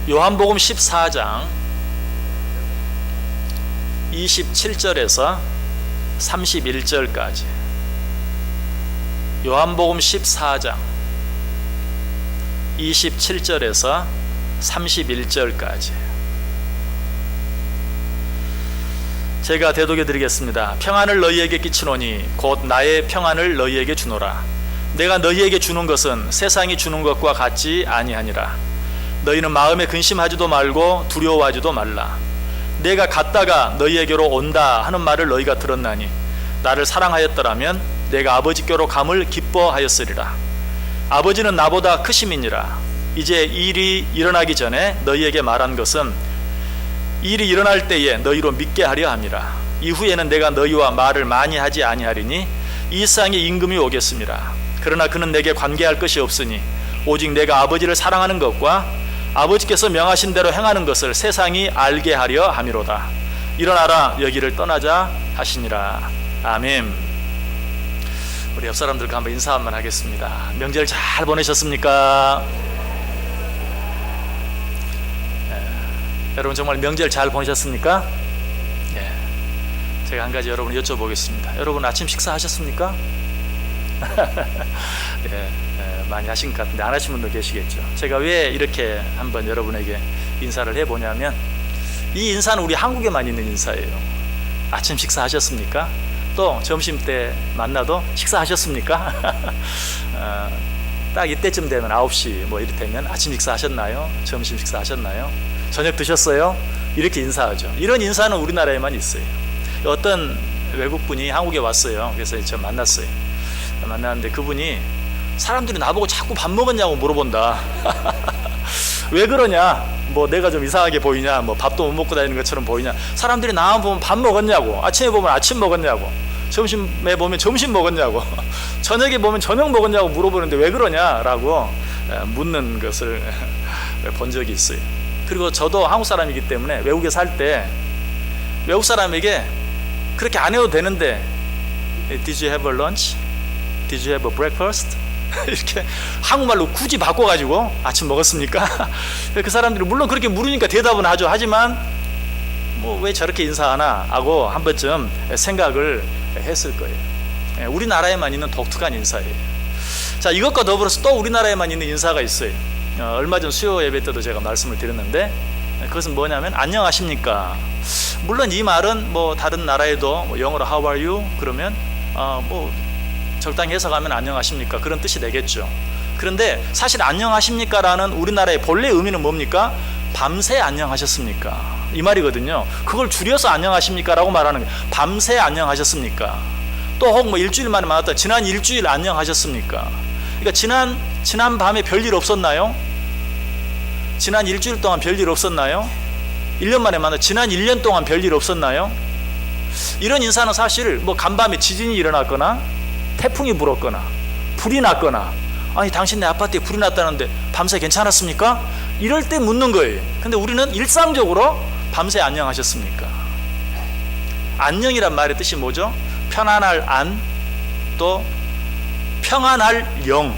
요한복음 14장 27절에서 31절까지. 요한복음 14장 27절에서 31절까지. 제가 대독해 드리겠습니다. 평안을 너희에게 끼치노니 곧 나의 평안을 너희에게 주노라. 내가 너희에게 주는 것은 세상이 주는 것과 같지 아니하니라. 너희는 마음에 근심하지도 말고 두려워하지도 말라. 내가 갔다가 너희에게로 온다 하는 말을 너희가 들었나니 나를 사랑하였더라면 내가 아버지께로 감을 기뻐하였으리라. 아버지는 나보다 크심이니라. 이제 일이 일어나기 전에 너희에게 말한 것은 일이 일어날 때에 너희로 믿게 하려 함이라. 이후에는 내가 너희와 말을 많이 하지 아니하리니 이 세상에 임금이 오겠습니다. 그러나 그는 내게 관계할 것이 없으니 오직 내가 아버지를 사랑하는 것과 아버지께서 명하신 대로 행하는 것을 세상이 알게 하려 함이로다. 일어나라, 여기를 떠나자 하시니라. 아멘. 우리 옆 사람들과 한번 인사 한번 하겠습니다. 명절 잘 보내셨습니까? 여러분 정말 명절 잘 보내셨습니까? 예. 제가 한 가지 여러분 여쭤보겠습니다. 여러분 아침 식사하셨습니까? 예, 많이 하신 것 같은데 안 하신 분도 계시겠죠. 제가 왜 이렇게 한번 여러분에게 인사를 해보냐면 이 인사는 우리 한국에만 있는 인사예요. 아침 식사하셨습니까? 또 점심 때 만나도 식사하셨습니까? 딱 이때쯤 되면 9시 뭐 이렇다면 아침 식사하셨나요? 점심 식사하셨나요? 저녁 드셨어요? 이렇게 인사하죠. 이런 인사는 우리나라에만 있어요. 어떤 외국분이 한국에 왔어요. 그래서 저 만났는데 그분이 사람들이 나보고 자꾸 밥 먹었냐고 물어본다. 왜 그러냐? 뭐 내가 좀 이상하게 보이냐? 뭐 밥도 못 먹고 다니는 것처럼 보이냐? 사람들이 나만 보면 밥 먹었냐고, 아침에 보면 아침 먹었냐고, 점심에 보면 점심 먹었냐고, 저녁에 보면 저녁 먹었냐고 물어보는데 왜 그러냐라고 묻는 것을 본 적이 있어요. 그리고 저도 한국 사람이기 때문에 외국에 살 때 외국 사람에게 그렇게 안 해도 되는데 Did you have a lunch? Did you have a breakfast? 이렇게 한국말로 굳이 바꿔가지고 아침 먹었습니까? 그 사람들이 물론 그렇게 물으니까 대답은 하죠. 하지만 뭐 왜 저렇게 인사하나 하고 한 번쯤 생각을 했을 거예요. 우리나라에만 있는 독특한 인사예요. 자, 이것과 더불어서 또 우리나라에만 있는 인사가 있어요. 얼마 전 수요 예배 때도 제가 말씀을 드렸는데 그것은 뭐냐면 안녕하십니까. 물론 이 말은 뭐 다른 나라에도 뭐 영어로 How are you? 그러면 뭐 적당히 해석하면 안녕하십니까 그런 뜻이 되겠죠. 그런데 사실 안녕하십니까 라는 우리나라의 본래 의미는 뭡니까? 밤새 안녕하셨습니까 이 말이거든요. 그걸 줄여서 안녕하십니까 라고 말하는 거예요. 밤새 안녕하셨습니까. 또 혹 뭐 일주일 만에 만났다 지난 일주일 안녕하셨습니까. 그러니까 지난 밤에 별일 없었나요? 지난 일주일 동안 별일 없었나요? 1년 만에 만나 지난 1년 동안 별일 없었나요? 이런 인사는 사실 뭐 간밤에 지진이 일어났거나 태풍이 불었거나 불이 났거나 아니 당신 내 아파트에 불이 났다는데 밤새 괜찮았습니까? 이럴 때 묻는 거예요. 근데 우리는 일상적으로 밤새 안녕하셨습니까? 안녕이란 말의 뜻이 뭐죠? 편안할 안, 또 평안할 영.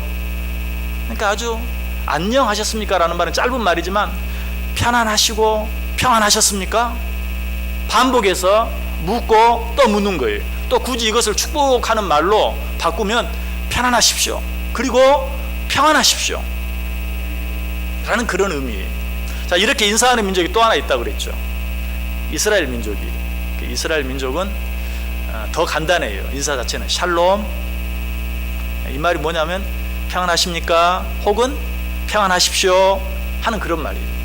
그러니까 아주 안녕하셨습니까? 라는 말은 짧은 말이지만 편안하시고 평안하셨습니까? 반복해서 묻고 또 묻는 거예요. 또 굳이 이것을 축복하는 말로 바꾸면 편안하십시오. 그리고 평안하십시오. 라는 그런 의미예요. 자, 이렇게 인사하는 민족이 또 하나 있다고 그랬죠. 이스라엘 민족이. 이스라엘 민족은 더 간단해요. 인사 자체는 샬롬. 이 말이 뭐냐면 평안하십니까? 혹은 평안하십시오 하는 그런 말이에요.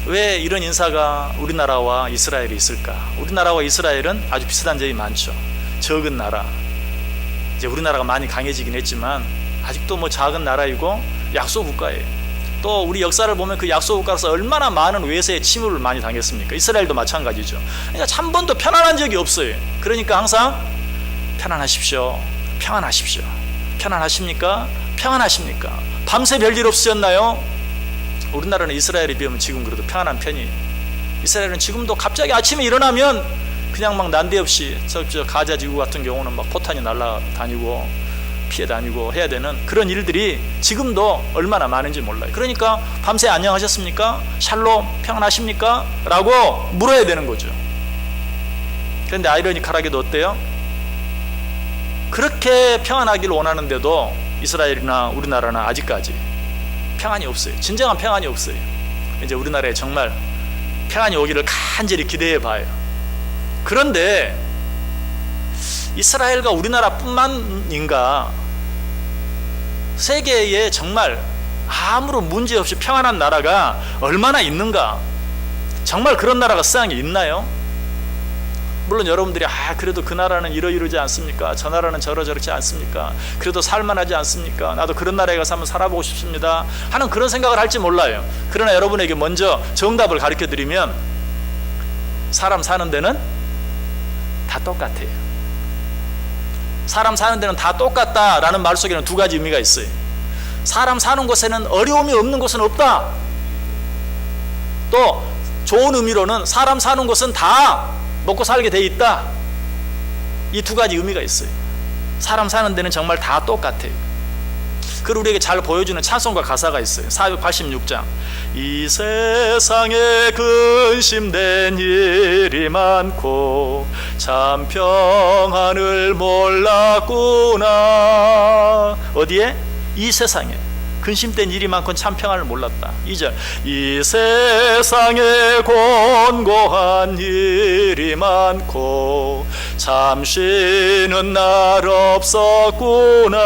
왜 이런 인사가 우리나라와 이스라엘이 있을까? 우리나라와 이스라엘은 아주 비슷한 점이 많죠. 적은 나라. 이제 우리나라가 많이 강해지긴 했지만 아직도 뭐 작은 나라이고 약소 국가예요. 또 우리 역사를 보면 그 약소 국가로서 얼마나 많은 외세의 침입을 많이 당했습니까? 이스라엘도 마찬가지죠. 그러니까 한 번도 편안한 적이 없어요. 그러니까 항상 편안하십시오. 평안하십시오. 편안하십니까? 평안하십니까? 밤새 별일 없으셨나요? 우리나라는 이스라엘에 비하면 지금 그래도 평안한 편이에요. 이스라엘은 지금도 갑자기 아침에 일어나면 그냥 막 난데없이 저 가자 지구 같은 경우는 막 포탄이 날아다니고 피해 다니고 해야 되는 그런 일들이 지금도 얼마나 많은지 몰라요. 그러니까 밤새 안녕하셨습니까? 샬롬 평안하십니까? 라고 물어야 되는 거죠. 그런데 아이러니컬하게도 어때요? 그렇게 평안하기를 원하는데도 이스라엘이나 우리나라는 아직까지 평안이 없어요. 진정한 평안이 없어요. 이제 우리나라에 정말 평안이 오기를 간절히 기대해 봐요. 그런데 이스라엘과 우리나라뿐만인가 세계에 정말 아무런 문제 없이 평안한 나라가 얼마나 있는가? 정말 그런 나라가 세상에 있나요? 물론 여러분들이 그래도 그 나라는 이러이러지 않습니까? 저 나라는 저러저렇지 않습니까? 그래도 살만하지 않습니까? 나도 그런 나라에 가서 한번 살아보고 싶습니다 하는 그런 생각을 할지 몰라요. 그러나 여러분에게 먼저 정답을 가르쳐 드리면 사람 사는 데는 다 똑같아요. 사람 사는 데는 다 똑같다라는 말 속에는 두 가지 의미가 있어요. 사람 사는 곳에는 어려움이 없는 곳은 없다. 또 좋은 의미로는 사람 사는 곳은 다 먹고 살게 돼 있다. 이 두 가지 의미가 있어요. 사람 사는 데는 정말 다 똑같아요. 그걸 우리에게 잘 보여주는 찬송가 가사가 있어요. 486장. 이 세상에 근심된 일이 많고 참 평안을 몰랐구나. 어디에? 이 세상에 근심된 일이 많고 참 평안을 몰랐다. 2절. 이 세상에 곤고한 일이 많고 참 쉬는 날 없었구나.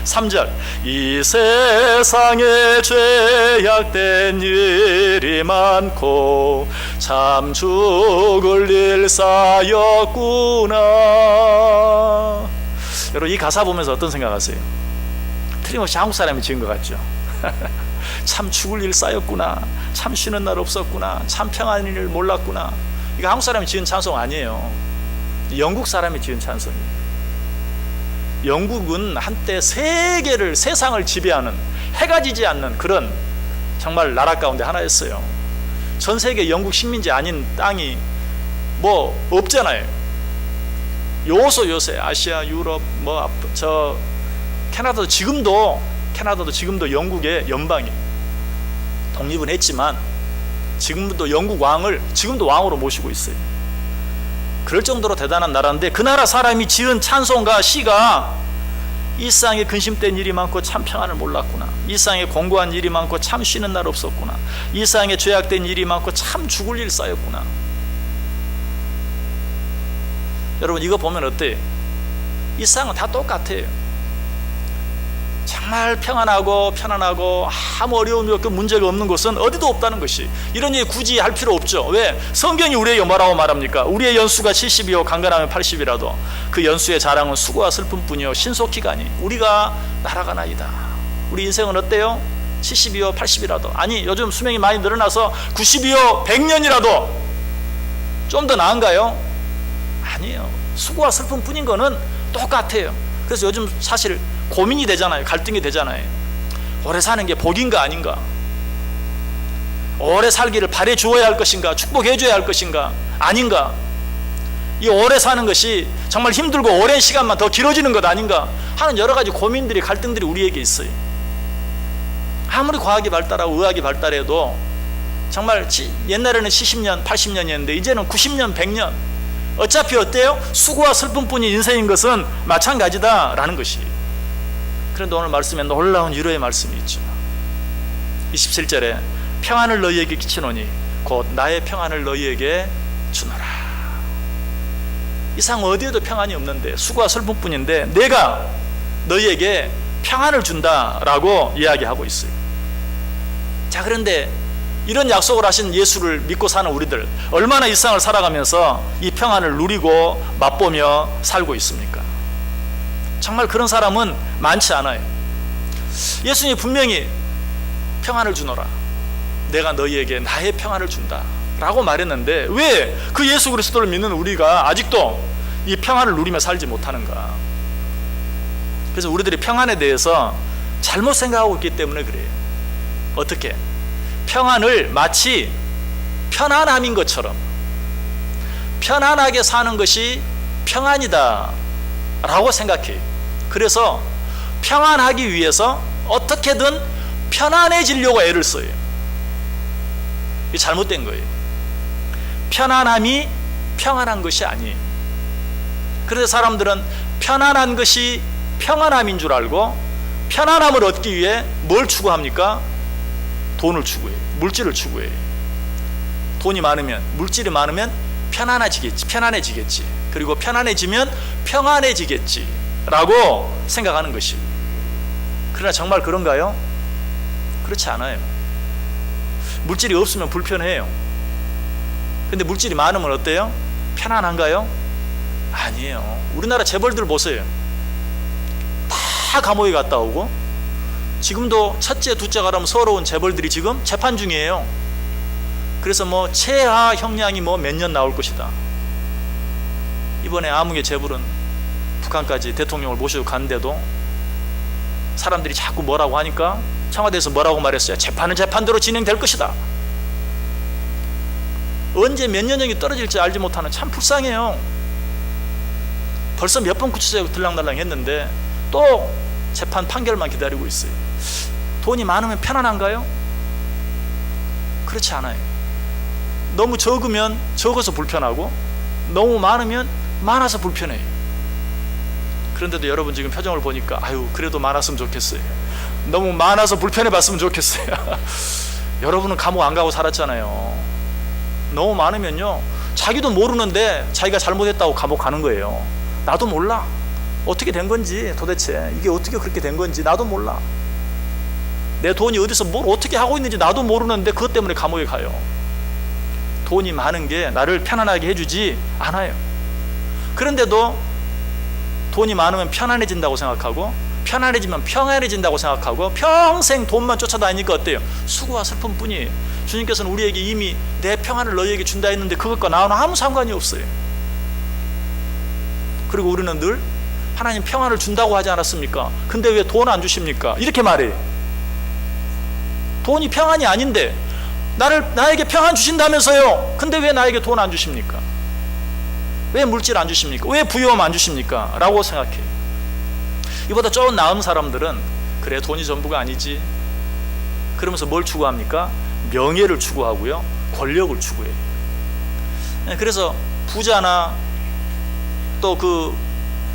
3절. 이 세상에 죄악된 일이 많고 참 죽을 일 쌓였구나. 여러분 이 가사 보면서 어떤 생각하세요? 틀림없이 한국 사람이 지은 것 같죠. 참 죽을 일 쌓였구나. 참 쉬는 날 없었구나. 참 평안한 일 몰랐구나. 이거 한국 사람이 지은 찬송 아니에요. 영국 사람이 지은 찬송이에요. 영국은 한때 세상을 지배하는, 해가 지지 않는 그런 정말 나라 가운데 하나였어요. 전 세계 영국 식민지 아닌 땅이 뭐 없잖아요. 요새 아시아, 유럽, 캐나다도 지금도 영국의 연방이 독립은 했지만 지금도 영국 왕을 지금도 왕으로 모시고 있어요. 그럴 정도로 대단한 나라인데 그 나라 사람이 지은 찬송가 시가 이 세상에 근심된 일이 많고 참 평안을 몰랐구나. 이 세상에 공고한 일이 많고 참 쉬는 날 없었구나. 이 세상에 죄악된 일이 많고 참 죽을 일 쌓였구나. 여러분 이거 보면 어때요? 이 세상은 다 똑같아요. 정말 평안하고 편안하고 아무 어려움이 없고 문제가 없는 곳은 어디도 없다는 것이, 이런 얘기 굳이 할 필요 없죠. 왜? 성경이 우리에게 뭐라고 말합니까? 우리의 연수가 70이요 강건하면 80이라도 그 연수의 자랑은 수고와 슬픔뿐이요 신속히가니 우리가 날아가나이다. 우리 인생은 어때요? 70이요 80이라도, 아니 요즘 수명이 많이 늘어나서 90이요 100년이라도 좀 더 나은가요? 아니에요. 수고와 슬픔뿐인 거는 똑같아요. 그래서 요즘 사실 고민이 되잖아요. 갈등이 되잖아요. 오래 사는 게 복인가 아닌가? 오래 살기를 바래 주어야 할 것인가? 축복해 줘야 할 것인가? 아닌가? 이 오래 사는 것이 정말 힘들고 오랜 시간만 더 길어지는 것 아닌가? 하는 여러 가지 고민들이, 갈등들이 우리에게 있어요. 아무리 과학이 발달하고 의학이 발달해도 정말 옛날에는 70년, 80년이었는데 이제는 90년, 100년. 어차피 어때요? 수고와 슬픔뿐인 인생인 것은 마찬가지다라는 것이. 그런데 오늘 말씀에 놀라운 위로의 말씀이 있죠. 27절에 평안을 너희에게 끼치노니 곧 나의 평안을 너희에게 주노라. 이 세상 어디에도 평안이 없는데 수고와 슬픔뿐인데 내가 너희에게 평안을 준다라고 이야기하고 있어요. 자, 그런데 이런 약속을 하신 예수를 믿고 사는 우리들 얼마나 이 세상을 살아가면서 이 평안을 누리고 맛보며 살고 있습니까? 정말 그런 사람은 많지 않아요. 예수님이 분명히 평안을 주노라, 내가 너희에게 나의 평안을 준다 라고 말했는데 왜 그 예수 그리스도를 믿는 우리가 아직도 이 평안을 누리며 살지 못하는가? 그래서 우리들이 평안에 대해서 잘못 생각하고 있기 때문에 그래요. 어떻게? 평안을 마치 편안함인 것처럼, 편안하게 사는 것이 평안이다 라고 생각해요. 그래서 평안하기 위해서 어떻게든 편안해지려고 애를 써요. 이게 잘못된 거예요. 편안함이 평안한 것이 아니에요. 그래서 사람들은 편안한 것이 평안함인 줄 알고 편안함을 얻기 위해 뭘 추구합니까? 돈을 추구해요. 물질을 추구해요. 돈이 많으면, 물질이 많으면 편안해지겠지. 그리고 편안해지면 평안해지겠지 라고 생각하는 것이에요. 그러나 정말 그런가요? 그렇지 않아요. 물질이 없으면 불편해요. 근데 물질이 많으면 어때요? 편안한가요? 아니에요. 우리나라 재벌들 보세요. 다 감옥에 갔다 오고, 지금도 첫째, 둘째 가라면 서러운 재벌들이 지금 재판 중이에요. 그래서 뭐 최하 형량이 뭐 몇 년 나올 것이다. 이번에 아무개 재벌은 북한까지 대통령을 모시고 갔는데도 사람들이 자꾸 뭐라고 하니까 청와대에서 뭐라고 말했어요? 재판은 재판대로 진행될 것이다. 언제 몇 년형이 떨어질지 알지 못하는, 참 불쌍해요. 벌써 몇 번 구치소에 들락날락 했는데 또 재판 판결만 기다리고 있어요. 돈이 많으면 편안한가요? 그렇지 않아요. 너무 적으면 적어서 불편하고 너무 많으면 많아서 불편해요. 그런데도 여러분 지금 표정을 보니까 아유 그래도 많았으면 좋겠어요. 너무 많아서 불편해 봤으면 좋겠어요. 여러분은 감옥 안 가고 살았잖아요. 너무 많으면요 자기도 모르는데 자기가 잘못했다고 감옥 가는 거예요. 나도 몰라. 어떻게 된 건지, 도대체 이게 어떻게 그렇게 된 건지 나도 몰라. 내 돈이 어디서 뭘 어떻게 하고 있는지 나도 모르는데 그것 때문에 감옥에 가요. 돈이 많은 게 나를 편안하게 해주지 않아요. 그런데도 돈이 많으면 편안해진다고 생각하고, 편안해지면 평안해진다고 생각하고 평생 돈만 쫓아다니니까 어때요? 수고와 슬픔뿐이에요. 주님께서는 우리에게 이미 내 평안을 너희에게 준다 했는데 그것과 나와는 아무 상관이 없어요. 그리고 우리는 늘 하나님 평안을 준다고 하지 않았습니까? 근데 왜 돈 안 주십니까? 이렇게 말해요. 돈이 평안이 아닌데 나에게 평안 주신다면서요. 근데 왜 나에게 돈 안 주십니까? 왜 물질 안 주십니까? 왜 부유함 안 주십니까? 라고 생각해요. 이보다 조금 나은 사람들은 그래 돈이 전부가 아니지. 그러면서 뭘 추구합니까? 명예를 추구하고요, 권력을 추구해요. 그래서 부자나 또 그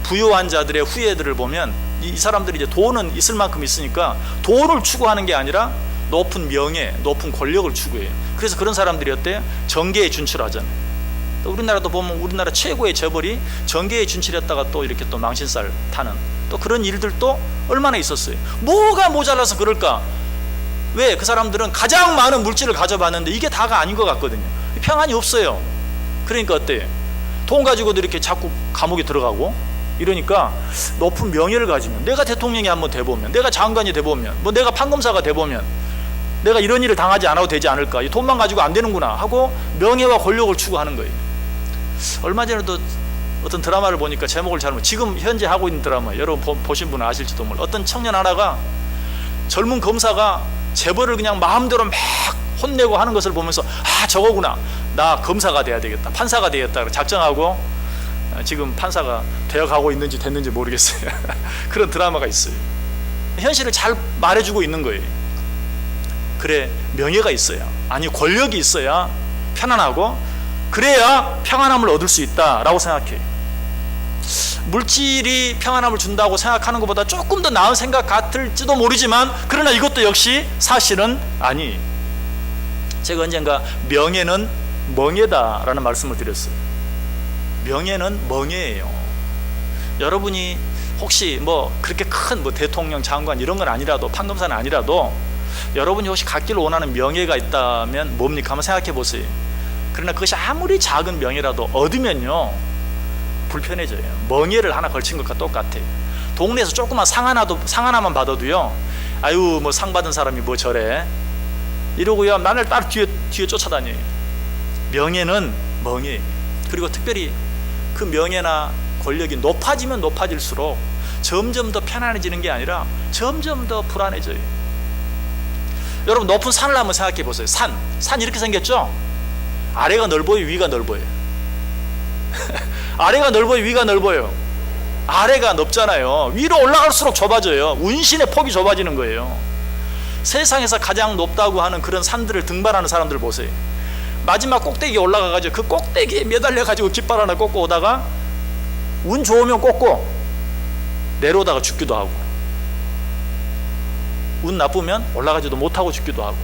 부유한 자들의 후예들을 보면 이 사람들이 이제 돈은 있을 만큼 있으니까 돈을 추구하는 게 아니라 높은 명예, 높은 권력을 추구해요. 그래서 그런 사람들이 어때요? 정계에 진출하잖아요. 또 우리나라도 보면 우리나라 최고의 재벌이 정계에 진출했다가 또 이렇게 또 망신살 타는 또 그런 일들도 얼마나 있었어요. 뭐가 모자라서 그럴까? 왜? 그 사람들은 가장 많은 물질을 가져봤는데 이게 다가 아닌 것 같거든요. 평안이 없어요. 그러니까 어때요? 돈 가지고도 이렇게 자꾸 감옥에 들어가고 이러니까 높은 명예를 가지면, 내가 대통령이 한번 돼보면, 내가 장관이 돼보면, 뭐 내가 판검사가 돼보면 내가 이런 일을 당하지 않아도 되지 않을까? 이 돈만 가지고 안 되는구나 하고 명예와 권력을 추구하는 거예요. 얼마 전에도 어떤 드라마를 보니까 제목을 잘못, 지금 현재 하고 있는 드라마, 여러분 보신 분은 아실지도 몰라. 어떤 청년 하나가, 젊은 검사가 재벌을 그냥 마음대로 막 혼내고 하는 것을 보면서 아 저거구나, 나 검사가 돼야 되겠다, 판사가 되겠다 작정하고 지금 판사가 되어가고 있는지 됐는지 모르겠어요. 그런 드라마가 있어요. 현실을 잘 말해주고 있는 거예요. 그래, 명예가 있어야, 아니 권력이 있어야 편안하고, 그래야 평안함을 얻을 수 있다라고 생각해요. 물질이 평안함을 준다고 생각하는 것보다 조금 더 나은 생각 같을지도 모르지만, 그러나 이것도 역시 사실은 아니에요. 제가 언젠가 명예는 멍해다라는 말씀을 드렸어요. 명예는 멍해예요. 여러분이 혹시 뭐 그렇게 큰 뭐 대통령, 장관 이런 건 아니라도, 판검사는 아니라도 여러분이 혹시 갖기를 원하는 명예가 있다면 뭡니까? 한번 생각해 보세요. 그러나 그것이 아무리 작은 명예라도 얻으면요 불편해져요. 멍해를 하나 걸친 것과 똑같아요. 동네에서 조그만 상 하나만 받아도요, 아유 뭐 상 받은 사람이 뭐 저래 이러고요 나를 따로 뒤에 쫓아다녀요. 명예는 멍해예요. 그리고 특별히 그 명예나 권력이 높아지면 높아질수록 점점 더 편안해지는 게 아니라 점점 더 불안해져요. 여러분 높은 산을 한번 생각해 보세요. 산 이렇게 생겼죠? 아래가 넓어요, 위가 넓어요? 아래가 넓어요, 위가 넓어요? 아래가 넓잖아요. 위로 올라갈수록 좁아져요. 운신의 폭이 좁아지는 거예요. 세상에서 가장 높다고 하는 그런 산들을 등반하는 사람들 보세요. 마지막 꼭대기에 올라가가지고 그 꼭대기에 매달려가지고 깃발 하나 꽂고 오다가 운 좋으면 꽂고 내려오다가 죽기도 하고, 운 나쁘면 올라가지도 못하고 죽기도 하고.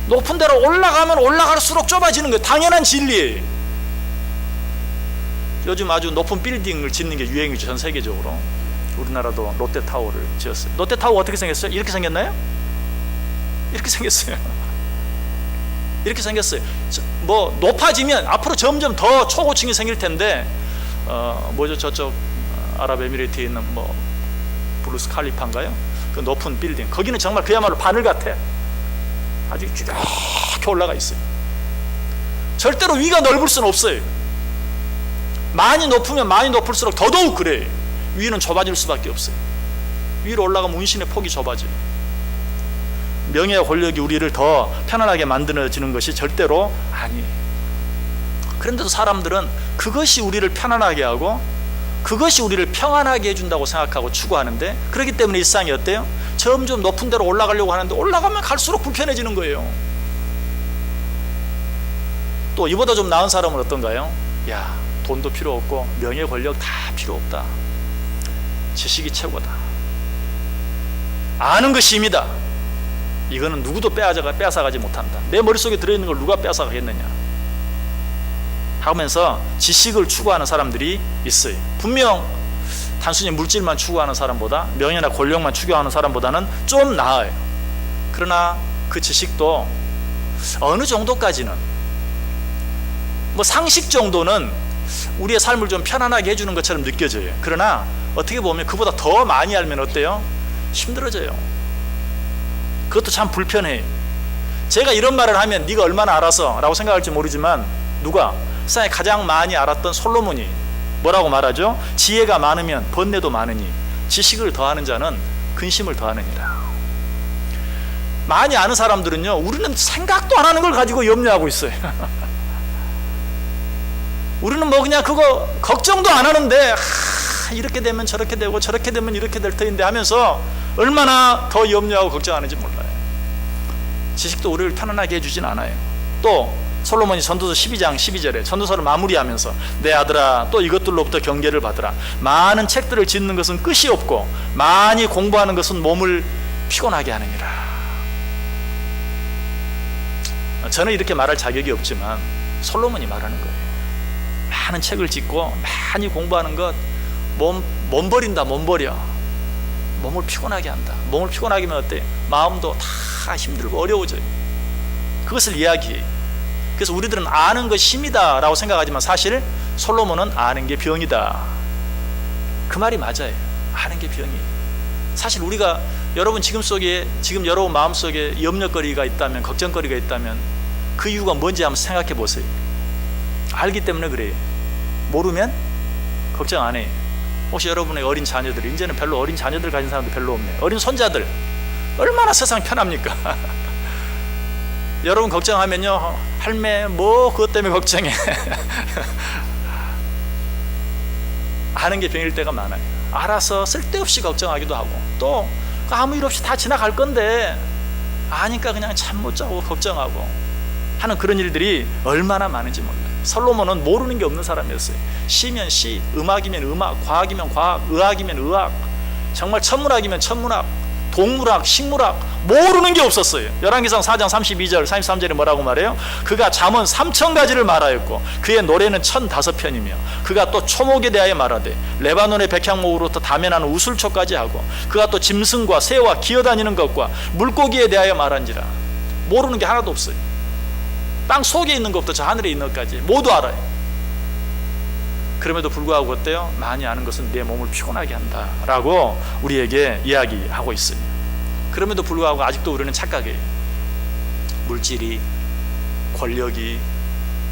높은 데로 올라가면 올라갈수록 좁아지는 거예요. 당연한 진리예요. 요즘 아주 높은 빌딩을 짓는 게 유행이죠. 전 세계적으로. 우리나라도 롯데타워를 지었어요. 롯데타워 어떻게 생겼어요? 이렇게 생겼나요? 이렇게 생겼어요. 이렇게 생겼어요. 뭐 높아지면 앞으로 점점 더 초고층이 생길 텐데, 뭐죠, 저쪽 아랍에미레이트에 있는 뭐 브루스 칼리파인가요? 그 높은 빌딩, 거기는 정말 그야말로 바늘 같아. 아주 이렇게 올라가 있어요. 절대로 위가 넓을 수는 없어요. 많이 높으면 많이 높을수록 더더욱 그래요. 위는 좁아질 수밖에 없어요. 위로 올라가면 운신의 폭이 좁아져요. 명예와 권력이 우리를 더 편안하게 만들어지는 것이 절대로 아니에요. 그런데도 사람들은 그것이 우리를 편안하게 하고 그것이 우리를 평안하게 해준다고 생각하고 추구하는데, 그렇기 때문에 일상이 어때요? 점점 높은 데로 올라가려고 하는데 올라가면 갈수록 불편해지는 거예요. 또 이보다 좀 나은 사람은 어떤가요? 야, 돈도 필요 없고 명예 권력 다 필요 없다. 지식이 최고다. 아는 것이 힘이다. 이거는 누구도 빼앗아가지 못한다. 내 머릿속에 들어있는 걸 누가 빼앗아가겠느냐 하면서 지식을 추구하는 사람들이 있어요. 분명 단순히 물질만 추구하는 사람보다, 명예나 권력만 추구하는 사람보다는 좀 나아요. 그러나 그 지식도 어느 정도까지는, 뭐 상식 정도는 우리의 삶을 좀 편안하게 해주는 것처럼 느껴져요. 그러나 어떻게 보면 그보다 더 많이 알면 어때요? 힘들어져요. 그것도 참 불편해요. 제가 이런 말을 하면 네가 얼마나 알아서 라고 생각할지 모르지만, 누가 세상에 가장 많이 알았던 솔로몬이 뭐라고 말하죠? 지혜가 많으면 번뇌도 많으니 지식을 더하는 자는 근심을 더하느니라. 많이 아는 사람들은요, 우리는 생각도 안 하는 걸 가지고 염려하고 있어요. 우리는 뭐 그냥 그거 걱정도 안 하는데, 이렇게 되면 저렇게 되고 저렇게 되면 이렇게 될 터인데 하면서 얼마나 더 염려하고 걱정하는지 몰라요. 지식도 우리를 편안하게 해주진 않아요. 또 솔로몬이 전도서 12장 12절에 전도서를 마무리하면서, 내 아들아, 또 이것들로부터 경계를 받으라. 많은 책들을 짓는 것은 끝이 없고 많이 공부하는 것은 몸을 피곤하게 하느니라. 저는 이렇게 말할 자격이 없지만 솔로몬이 말하는 거예요. 많은 책을 짓고 많이 공부하는 것 몸 버린다. 몸 버려. 몸을 피곤하게 한다. 몸을 피곤하게 하면 어때? 마음도 다 힘들고 어려워져요. 그것을 이야기해요. 그래서 우리들은 아는 것이 힘이다 라고 생각하지만, 사실 솔로몬은 아는 게 병이다. 그 말이 맞아요. 아는 게 병이에요. 사실 우리가, 여러분 지금 여러분 마음속에 염려거리가 있다면, 걱정거리가 있다면 그 이유가 뭔지 한번 생각해 보세요. 알기 때문에 그래요. 모르면 걱정 안 해요. 혹시 여러분의 어린 자녀들이, 이제는 별로 어린 자녀들 가진 사람도 별로 없네요. 어린 손자들 얼마나 세상 편합니까? 여러분 걱정하면요, 할매 뭐 그것 때문에 걱정해. 아는 게 병일 때가 많아요. 알아서 쓸데없이 걱정하기도 하고, 또 아무 일 없이 다 지나갈 건데 아니까 그냥 잠 못 자고 걱정하고 하는 그런 일들이 얼마나 많은지 몰라요. 솔로몬은 모르는 게 없는 사람이었어요. 시면 시, 음악이면 음악, 과학이면 과학, 의학이면 의학, 정말 천문학이면 천문학, 동물학, 식물학, 모르는 게 없었어요. 열왕기상 4장 32절 33절에 뭐라고 말해요? 그가 잠언 3000가지를 말하였고 그의 노래는 1005편이며 그가 또 초목에 대하여 말하되 레바논의 백향목으로부터 다면하는 우슬초까지 하고 그가 또 짐승과 새와 기어다니는 것과 물고기에 대하여 말한지라. 모르는 게 하나도 없어요. 땅 속에 있는 것부터 저 하늘에 있는 것까지 모두 알아요. 그럼에도 불구하고 어때요? 많이 아는 것은 내 몸을 피곤하게 한다라고 우리에게 이야기하고 있어요. 그럼에도 불구하고 아직도 우리는 착각해요. 물질이, 권력이,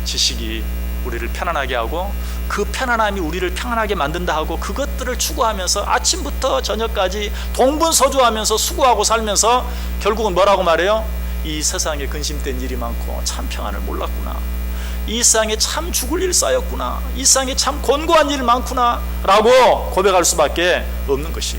지식이 우리를 편안하게 하고 그 편안함이 우리를 평안하게 만든다 하고 그것들을 추구하면서 아침부터 저녁까지 동분서주하면서 수고하고 살면서 결국은 뭐라고 말해요? 이 세상에 근심된 일이 많고 참 평안을 몰랐구나. 이 세상에 참 죽을 일 쌓였구나, 이 세상에 참 곤고한 일 많구나 라고 고백할 수밖에 없는 것이.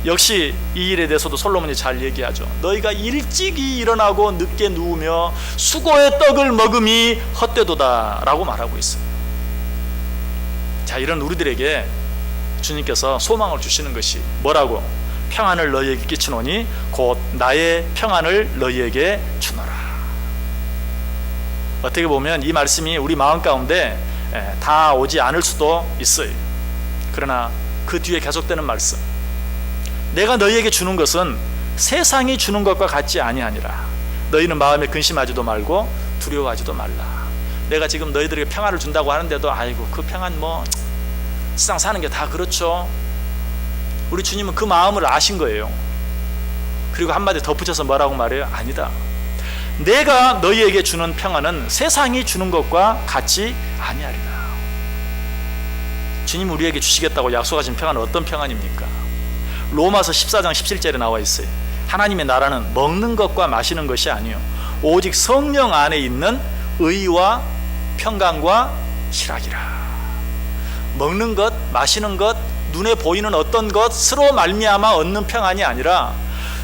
역시 이 일에 대해서도 솔로몬이 잘 얘기하죠. 너희가 일찍이 일어나고 늦게 누우며 수고의 떡을 먹음이 헛되도다 라고 말하고 있어요. 자, 이런 우리들에게 주님께서 소망을 주시는 것이 뭐라고? 평안을 너희에게 끼치노니 곧 나의 평안을 너희에게 주노라. 어떻게 보면 이 말씀이 우리 마음 가운데 다 오지 않을 수도 있어요. 그러나 그 뒤에 계속되는 말씀, 내가 너희에게 주는 것은 세상이 주는 것과 같지 아니하니라. 너희는 마음에 근심하지도 말고 두려워하지도 말라. 내가 지금 너희들에게 평안을 준다고 하는데도 아이고 그 평안 뭐 세상 사는 게 다 그렇죠. 우리 주님은 그 마음을 아신 거예요. 그리고 한마디 덧붙여서 뭐라고 말해요? 아니다. 내가 너희에게 주는 평안은 세상이 주는 것과 같지 아니하리라. 주님 우리에게 주시겠다고 약속하신 평안은 어떤 평안입니까? 로마서 14장 17절에 나와 있어요. 하나님의 나라는 먹는 것과 마시는 것이 아니요 오직 성령 안에 있는 의와 평강과 희락이라. 먹는 것, 마시는 것, 눈에 보이는 어떤 것으로 말미암아 얻는 평안이 아니라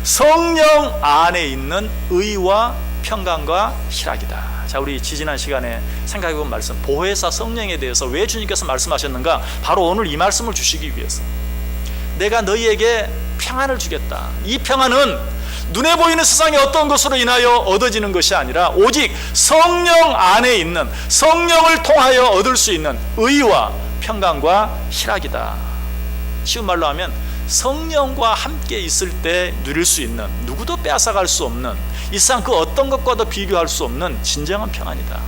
성령 안에 있는 의와 평강과 희락이다. 자, 우리 지지난 시간에 생각해본 말씀, 보혜사 성령에 대해서 왜 주님께서 말씀하셨는가? 바로 오늘 이 말씀을 주시기 위해서. 내가 너희에게 평안을 주겠다. 이 평안은 눈에 보이는 세상의 어떤 것으로 인하여 얻어지는 것이 아니라 오직 성령 안에 있는, 성령을 통하여 얻을 수 있는 의와 평강과 희락이다. 쉬운 말로 하면 성령과 함께 있을 때 누릴 수 있는, 누구도 빼앗아갈 수 없는, 이 세상 그 어떤 것과도 비교할 수 없는 진정한 평안이다.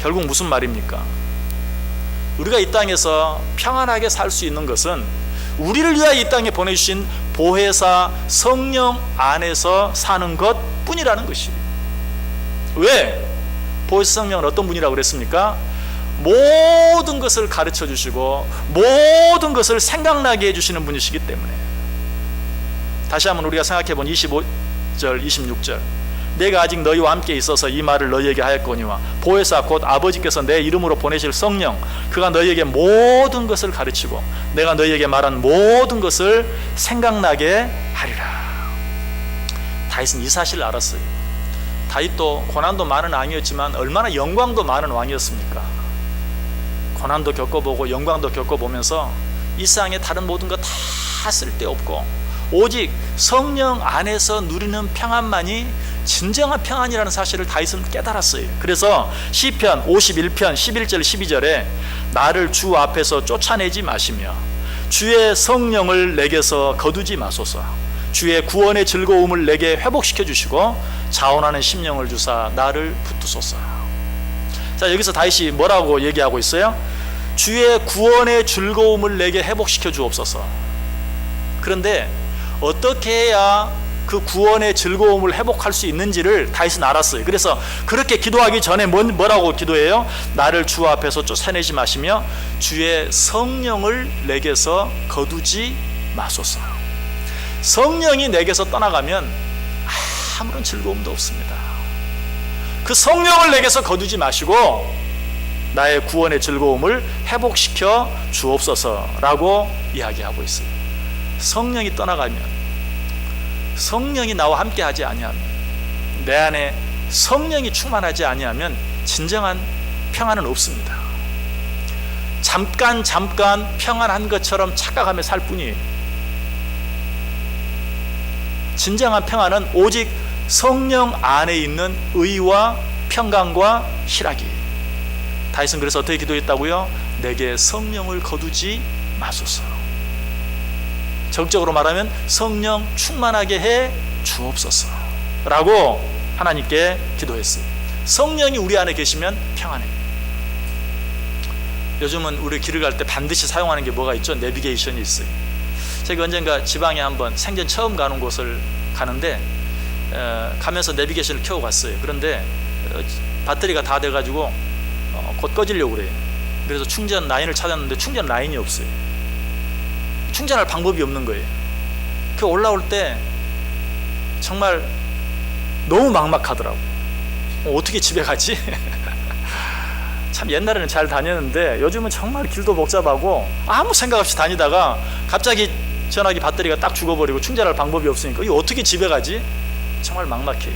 결국 무슨 말입니까? 우리가 이 땅에서 평안하게 살 수 있는 것은 우리를 위하여 이 땅에 보내주신 보혜사 성령 안에서 사는 것 뿐이라는 것이에요. 왜? 보혜사 성령은 어떤 분이라고 그랬습니까? 모든 것을 가르쳐 주시고 모든 것을 생각나게 해주시는 분이시기 때문에. 다시 한번 우리가 생각해 본 25절 26절, 내가 아직 너희와 함께 있어서 이 말을 너희에게 하였거니와 보혜사 곧 아버지께서 내 이름으로 보내실 성령 그가 너희에게 모든 것을 가르치고 내가 너희에게 말한 모든 것을 생각나게 하리라. 다윗은 이 사실을 알았어요. 다윗도 고난도 많은 왕이었지만 얼마나 영광도 많은 왕이었습니까? 고난도 겪어보고 영광도 겪어보면서 이 세상의 다른 모든 거 다 쓸데없고 오직 성령 안에서 누리는 평안만이 진정한 평안이라는 사실을 다윗은 깨달았어요. 그래서 시편 51편 11절 12절에 나를 주 앞에서 쫓아내지 마시며 주의 성령을 내게서 거두지 마소서. 주의 구원의 즐거움을 내게 회복시켜 주시고 자원하는 심령을 주사 나를 붙드소서. 자, 여기서 다윗이 뭐라고 얘기하고 있어요? 주의 구원의 즐거움을 내게 회복시켜 주옵소서. 그런데 어떻게 해야 그 구원의 즐거움을 회복할 수 있는지를 다윗은 알았어요. 그래서 그렇게 기도하기 전에 뭐라고 기도해요? 나를 주 앞에서 쫓아내지 마시며 주의 성령을 내게서 거두지 마소서. 성령이 내게서 떠나가면 아무런 즐거움도 없습니다. 그 성령을 내게서 거두지 마시고 나의 구원의 즐거움을 회복시켜 주옵소서라고 이야기하고 있어요. 성령이 떠나가면, 성령이 나와 함께 하지 아니하면, 내 안에 성령이 충만하지 아니하면 진정한 평안은 없습니다. 잠깐 평안한 것처럼 착각하며 살 뿐이에요. 진정한 평안은 오직 성령 안에 있는 의와 평강과 희락이. 다윗은 그래서 어떻게 기도했다고요? 내게 성령을 거두지 마소서. 적극적으로 말하면 성령 충만하게 해 주옵소서 라고 하나님께 기도했어요. 성령이 우리 안에 계시면 평안해요. 요즘은 우리 길을 갈 때 반드시 사용하는 게 뭐가 있죠? 내비게이션이 있어요. 제가 언젠가 지방에 한번 생전 처음 가는 곳을 가는데 가면서 내비게이션을 켜고 갔어요. 그런데 배터리가 다 돼가지고 곧 꺼지려고 그래요. 그래서 충전 라인을 찾았는데 충전 라인이 없어요. 충전할 방법이 없는 거예요. 그 올라올 때 정말 너무 막막하더라고. 어떻게 집에 가지? 참 옛날에는 잘 다녔는데 요즘은 정말 길도 복잡하고 아무 생각 없이 다니다가 갑자기 전화기 배터리가 딱 죽어버리고 충전할 방법이 없으니까 이거 어떻게 집에 가지? 정말 막막해요.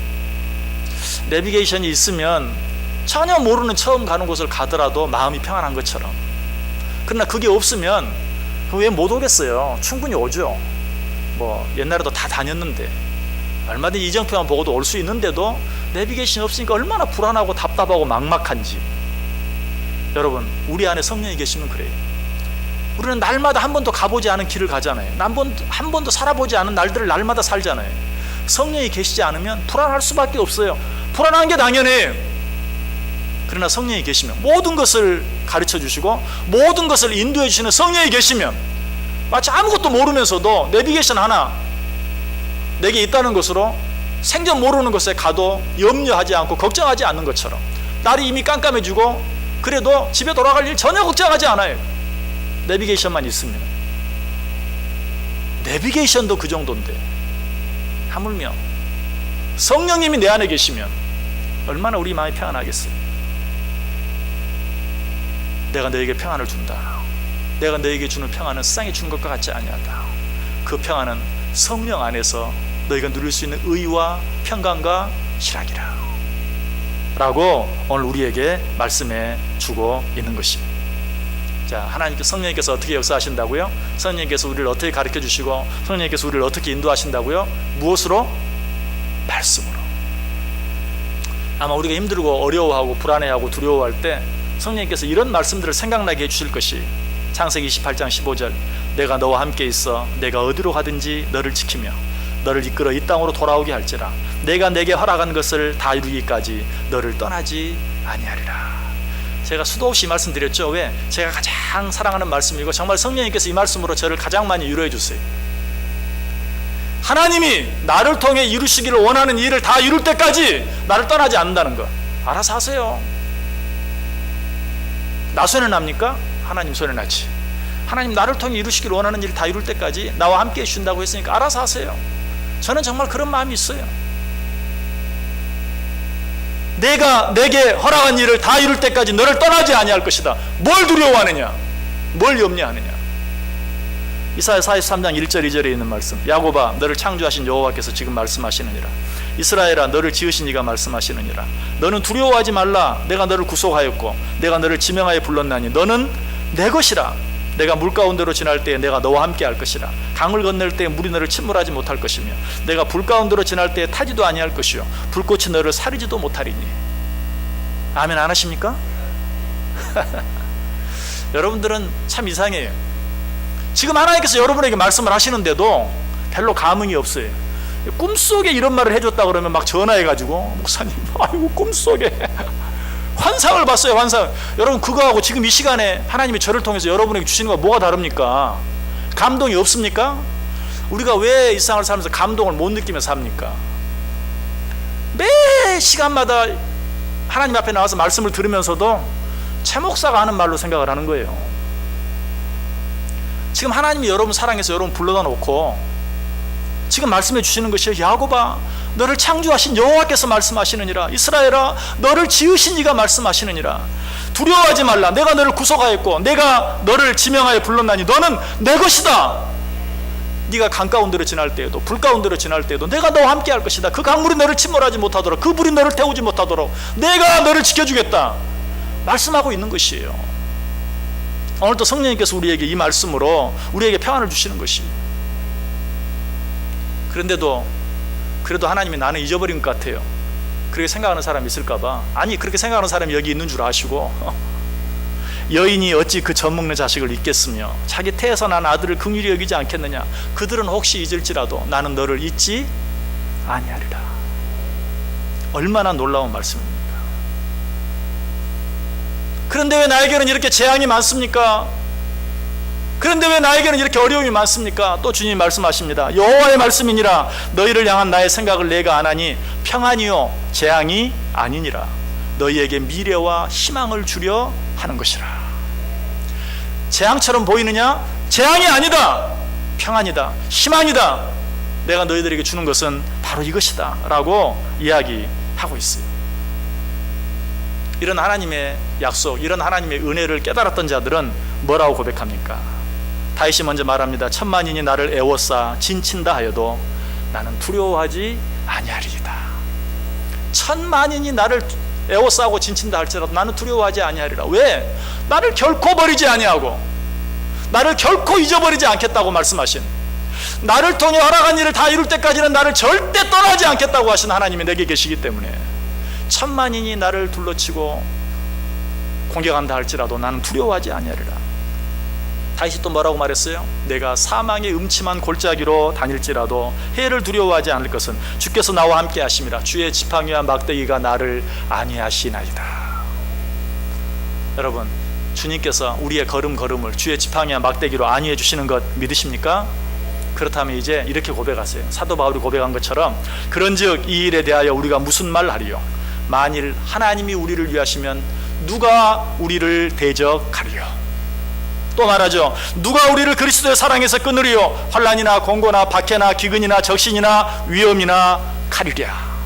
내비게이션이 있으면 전혀 모르는 처음 가는 곳을 가더라도 마음이 평안한 것처럼. 그러나 그게 없으면 왜 못 오겠어요? 충분히 오죠. 뭐 옛날에도 다 다녔는데 얼마든지 이정표만 보고도 올 수 있는데도 내비게이션이 없으니까 얼마나 불안하고 답답하고 막막한지. 여러분, 우리 안에 성령이 계시면 그래요. 우리는 날마다 한 번도 가보지 않은 길을 가잖아요. 한 번도 살아보지 않은 날들을 날마다 살잖아요. 성령이 계시지 않으면 불안할 수밖에 없어요. 불안한 게 당연해요. 그러나 성령이 계시면, 모든 것을 가르쳐 주시고 모든 것을 인도해 주시는 성령이 계시면, 마치 아무것도 모르면서도 내비게이션 하나 내게 있다는 것으로 생전 모르는 곳에 가도 염려하지 않고 걱정하지 않는 것처럼, 날이 이미 깜깜해지고 그래도 집에 돌아갈 일 전혀 걱정하지 않아요. 내비게이션만 있으면. 내비게이션도 그 정도인데 하물며 성령님이 내 안에 계시면 얼마나 우리 마음이 평안하겠어요. 내가 너에게 평안을 준다. 내가 너에게 주는 평안은 세상에 주는 것과 같지 아니하다. 그 평안은 성령 안에서 너희가 누릴 수 있는 의와 평강과 희락이라 라고 오늘 우리에게 말씀해 주고 있는 것입니다. 자, 하나님께서, 성령님께서 어떻게 역사하신다고요? 성령님께서 우리를 어떻게 가르쳐 주시고 성령님께서 우리를 어떻게 인도하신다고요? 무엇으로? 말씀으로. 아마 우리가 힘들고 어려워하고 불안해하고 두려워할 때 성령님께서 이런 말씀들을 생각나게 해주실 것이, 창세기 28장 15절, 내가 너와 함께 있어 내가 어디로 가든지 너를 지키며 너를 이끌어 이 땅으로 돌아오게 할지라 내가 내게 허락한 것을 다 이루기까지 너를 떠나지 아니하리라. 제가 수도 없이 말씀드렸죠. 왜? 제가 가장 사랑하는 말씀이고 정말 성령님께서 이 말씀으로 저를 가장 많이 위로해 주세요. 하나님이 나를 통해 이루시기를 원하는 일을 다 이룰 때까지 나를 떠나지 않는다는 거 알아서 하세요. 나 손에 납니까? 하나님 손에 나지. 하나님 나를 통해 이루시기를 원하는 일 다 이룰 때까지 나와 함께 해주신다고 했으니까 알아서 하세요. 저는 정말 그런 마음이 있어요. 내가 내게 허락한 일을 다 이룰 때까지 너를 떠나지 아니할 것이다. 뭘 두려워하느냐? 뭘 염려하느냐? 이사야 43장 1절 2절에 있는 말씀, 야곱아 너를 창조하신 여호와께서 지금 말씀하시느니라. 이스라엘아 너를 지으신 이가 말씀하시느니라. 너는 두려워하지 말라. 내가 너를 구속하였고 내가 너를 지명하여 불렀나니 너는 내 것이라. 내가 물 가운데로 지날 때에 내가 너와 함께 할 것이라. 강을 건널 때에 물이 너를 침몰하지 못할 것이며 내가 불 가운데로 지날 때에 타지도 아니할 것이요 불꽃이 너를 사르지도 못하리니. 아멘 안 하십니까? 여러분들은 참 이상해요. 지금 하나님께서 여러분에게 말씀을 하시는데도 별로 감흥이 없어요. 꿈속에 이런 말을 해줬다 그러면 막 전화해가지고 목사님 아이고 꿈속에 환상을 봤어요. 환상. 여러분 그거하고 지금 이 시간에 하나님이 저를 통해서 여러분에게 주시는 거 뭐가 다릅니까? 감동이 없습니까? 우리가 왜 이 세상을 살면서 감동을 못 느끼며 삽니까? 매 시간마다 하나님 앞에 나와서 말씀을 들으면서도 최 목사가 하는 말로 생각을 하는 거예요. 지금 하나님이 여러분 사랑해서 여러분 불러다 놓고 지금 말씀해 주시는 것이, 야곱아 너를 창조하신 여호와께서 말씀하시느니라. 이스라엘아 너를 지으신 이가 말씀하시느니라. 두려워하지 말라. 내가 너를 구속하였고 내가 너를 지명하여 불렀나니 너는 내 것이다. 네가 강 가운데로 지날 때에도 불 가운데로 지날 때에도 내가 너와 함께 할 것이다. 그 강물이 너를 침몰하지 못하도록, 그 불이 너를 태우지 못하도록 내가 너를 지켜주겠다 말씀하고 있는 것이에요. 오늘도 성령님께서 우리에게 이 말씀으로 우리에게 평안을 주시는 것이, 그런데도 그래도 하나님이 나는 잊어버린 것 같아요. 그렇게 생각하는 사람이 있을까봐. 아니, 그렇게 생각하는 사람이 여기 있는 줄 아시고 여인이 어찌 그 젖 먹는 자식을 잊겠으며 자기 태에서 난 아들을 긍휼히 여기지 않겠느냐. 그들은 혹시 잊을지라도 나는 너를 잊지 아니하리라. 얼마나 놀라운 말씀입니까? 그런데 왜 나에게는 이렇게 재앙이 많습니까? 그런데 왜 나에게는 이렇게 어려움이 많습니까? 또 주님이 말씀하십니다. 여호와의 말씀이니라. 너희를 향한 나의 생각을 내가 아나니 평안이요 재앙이 아니니라. 너희에게 미래와 희망을 주려 하는 것이라. 재앙처럼 보이느냐? 재앙이 아니다. 평안이다. 희망이다. 내가 너희들에게 주는 것은 바로 이것이다 라고 이야기하고 있어요. 이런 하나님의 약속, 이런 하나님의 은혜를 깨달았던 자들은 뭐라고 고백합니까? 다윗이 먼저 말합니다. 천만인이 나를 애워싸 진친다 하여도 나는 두려워하지 아니하리이다. 천만인이 나를 애워싸고 진친다 할지라도 나는 두려워하지 아니하리라. 왜? 나를 결코 버리지 아니하고 나를 결코 잊어버리지 않겠다고 말씀하신, 나를 통해 허락한 일을 다 이룰 때까지는 나를 절대 떠나지 않겠다고 하신 하나님이 내게 계시기 때문에 천만인이 나를 둘러치고 공격한다 할지라도 나는 두려워하지 아니하리라. 다윗이 또 뭐라고 말했어요? 내가 사망의 음침한 골짜기로 다닐지라도 해를 두려워하지 않을 것은 주께서 나와 함께 하심이라. 주의 지팡이와 막대기가 나를 안위하시나이다. 여러분, 주님께서 우리의 걸음걸음을 주의 지팡이와 막대기로 안위해 주시는 것 믿으십니까? 그렇다면 이제 이렇게 고백하세요. 사도 바울이 고백한 것처럼 그런즉 이 일에 대하여 우리가 무슨 말 하리요? 만일 하나님이 우리를 위하시면 누가 우리를 대적하리요? 또 말하죠. 누가 우리를 그리스도의 사랑에서 끊으리요? 환난이나 공고나 박해나 기근이나 적신이나 위험이나 칼이랴.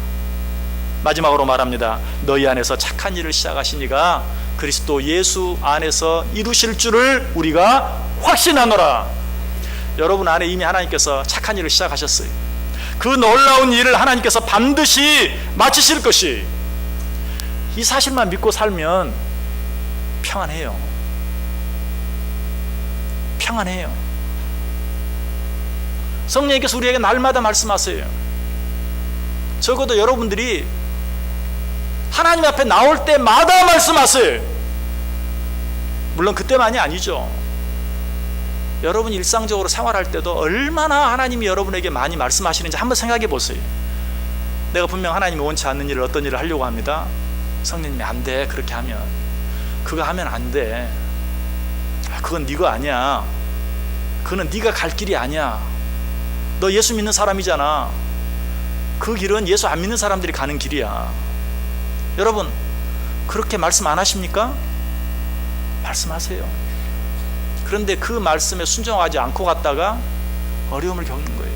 마지막으로 말합니다. 너희 안에서 착한 일을 시작하신 이가 그리스도 예수 안에서 이루실 줄을 우리가 확신하노라. 여러분 안에 이미 하나님께서 착한 일을 시작하셨어요. 그 놀라운 일을 하나님께서 반드시 마치실 것이, 이 사실만 믿고 살면 평안해요. 평안해요. 성령님께서 우리에게 날마다 말씀하세요. 적어도 여러분들이 하나님 앞에 나올 때마다 말씀하세요. 물론 그때만이 아니죠. 여러분 일상적으로 생활할 때도 얼마나 하나님이 여러분에게 많이 말씀하시는지 한번 생각해 보세요. 내가 분명 하나님이 원치 않는 일을, 어떤 일을 하려고 합니다. 성령님이 안 돼, 그렇게 하면, 그거 하면 안 돼, 그건 네 거 아니야, 그거는 네가 갈 길이 아니야, 너 예수 믿는 사람이잖아, 그 길은 예수 안 믿는 사람들이 가는 길이야. 여러분 그렇게 말씀 안 하십니까? 말씀하세요. 그런데 그 말씀에 순종하지 않고 갔다가 어려움을 겪는 거예요.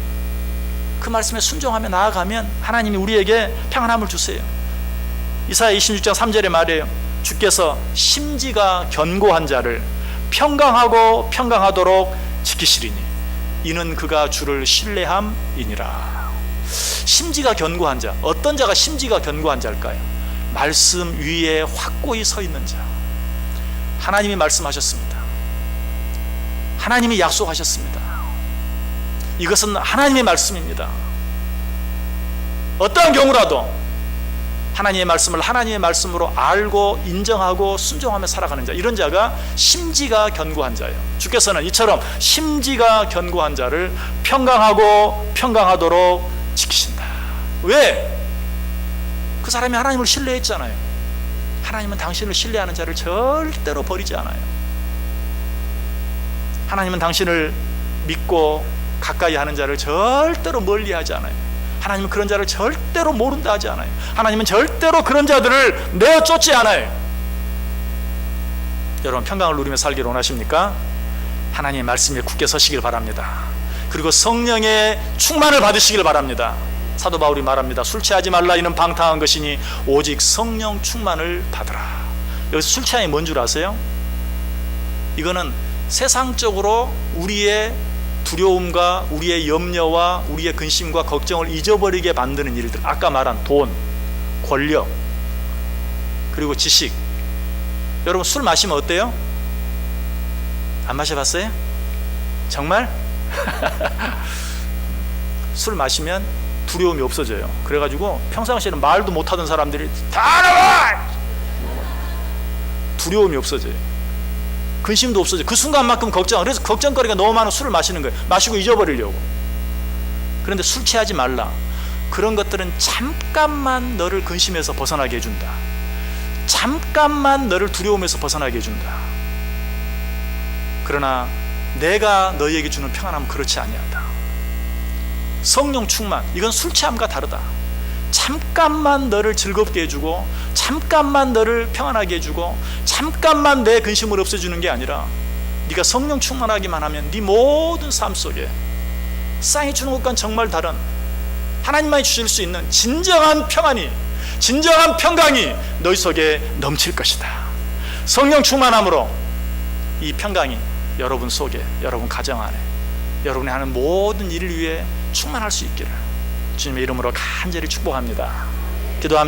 그 말씀에 순종하며 나아가면 하나님이 우리에게 평안함을 주세요. 이사야 26장 3절에 말해요. 주께서 심지가 견고한 자를 평강하고 평강하도록 지키시리니 이는 그가 주를 신뢰함이니라. 심지가 견고한 자, 어떤 자가 심지가 견고한 자일까요? 말씀 위에 확고히 서 있는 자. 하나님이 말씀하셨습니다. 하나님이 약속하셨습니다. 이것은 하나님의 말씀입니다. 어떠한 경우라도 하나님의 말씀을 하나님의 말씀으로 알고 인정하고 순종하며 살아가는 자, 이런 자가 심지가 견고한 자예요. 주께서는 이처럼 심지가 견고한 자를 평강하고 평강하도록 지키신다. 왜? 그 사람이 하나님을 신뢰했잖아요. 하나님은 당신을 신뢰하는 자를 절대로 버리지 않아요. 하나님은 당신을 믿고 가까이 하는 자를 절대로 멀리하지 않아요. 하나님은 그런 자를 절대로 모른다 하지 않아요. 하나님은 절대로 그런 자들을 내어 쫓지 않아요. 여러분 평강을 누리며 살기를 원하십니까? 하나님의 말씀에 굳게 서시길 바랍니다. 그리고 성령의 충만을 받으시길 바랍니다. 사도 바울이 말합니다. 술 취하지 말라, 이는 방탕한 것이니 오직 성령 충만을 받으라. 여기서 술 취함이 뭔 줄 아세요? 이거는 세상적으로 우리의 두려움과 우리의 염려와 우리의 근심과 걱정을 잊어버리게 만드는 일들, 아까 말한 돈, 권력, 그리고 지식. 여러분 술 마시면 어때요? 안 마셔봤어요? 정말? 술 마시면 두려움이 없어져요. 그래가지고 평상시에는 말도 못하던 사람들이 다 나와! 두려움이 없어져요. 근심도 없어져요. 그 순간만큼 그래서 걱정거리가 너무 많은 술을 마시는 거예요. 마시고 잊어버리려고. 그런데 술 취하지 말라. 그런 것들은 잠깐만 너를 근심에서 벗어나게 해준다. 잠깐만 너를 두려움에서 벗어나게 해준다. 그러나 내가 너희에게 주는 평안함은 그렇지 아니하다. 성령 충만, 이건 술 취함과 다르다. 잠깐만 너를 즐겁게 해주고 잠깐만 너를 평안하게 해주고 잠깐만 내 근심을 없애주는 게 아니라 네가 성령 충만하기만 하면 네 모든 삶 속에 세상이 주는 것과는 정말 다른, 하나님만이 주실 수 있는 진정한 평안이, 진정한 평강이 너희 속에 넘칠 것이다. 성령 충만함으로 이 평강이 여러분 속에, 여러분 가정 안에, 여러분이 하는 모든 일을 위해 충만할 수 있기를 주님의 이름으로 간절히 축복합니다. 기도합니다.